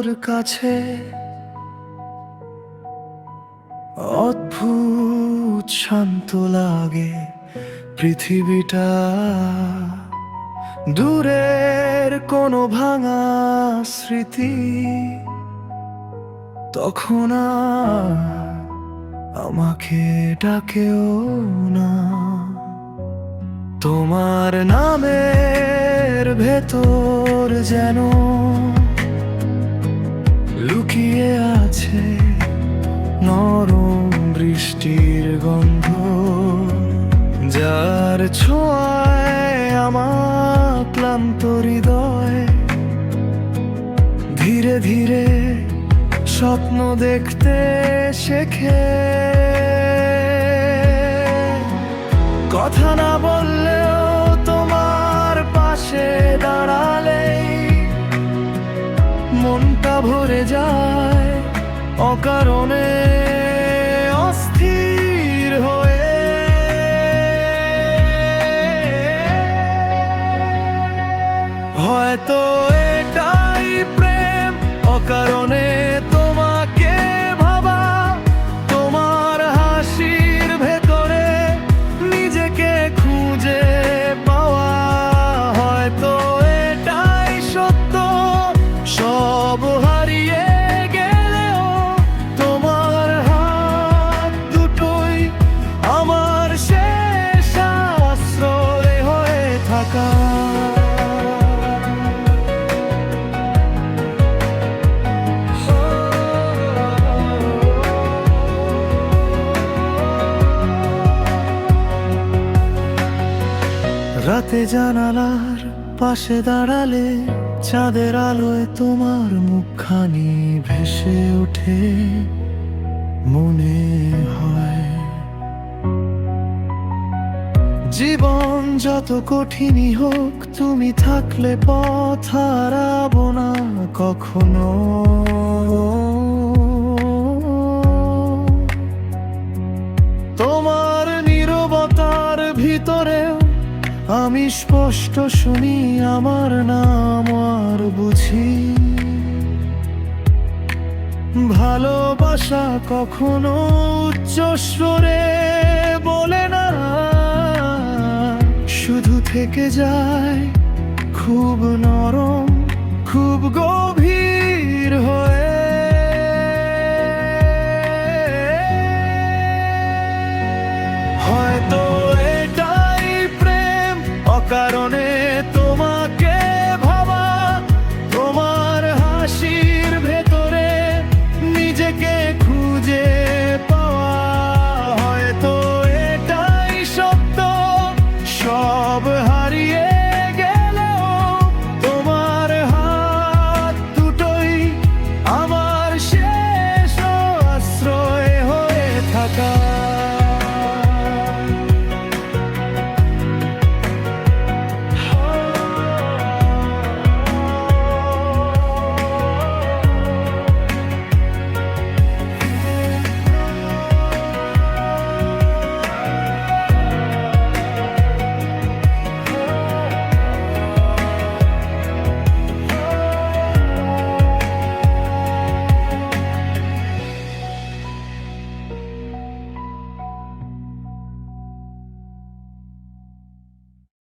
তোর কাছে অদ্ভুত শান্ত লাগে পৃথিবীটা। দূরের কোনো ভাঙা স্মৃতি তখন আর আমাকে ডাকেও না। তোমার নামের ভেতর যেন লুকিয়ে আছে নরম বৃষ্টির গন্ধ, যার ছোঁয়ায় আমার ক্লান্ত হৃদয় ধীরে ধীরে স্বপ্ন দেখতে শেখে। কথা না বললেও তোমার পাশে দাঁড়ালেই মনটা ভরে যায় অকারণে অস্থির হয়ে। হয়তো এটাই প্রেম, অকারণে তোমাকে ভাবা, তোমার হাসির ভেতরে নিজেকে খুঁজে পাওয়া। হয়তো এটাই সত্য, সব হারিয়ে গেলেও তোমার হাত দুটোই আমার শেষ আশ্রয় হয়ে থাকা। রাতে জানালার পাশে দাঁড়ালে চাঁদের আলোয় তোমার মুখখানি ভেসে ওঠে। মনে হয় জীবন যত কঠিনই হোক, তুমি থাকলে পথ হারাবো না কখনো। তোমার নীরবতার ভিতরেও আমি স্পষ্ট শুনি আমার নাম আর বুঝি। ভালোবাসা কখনো উচ্চস্বরে বলে না, শুধু থেকে যায় খুব নরম, খুব গভীর।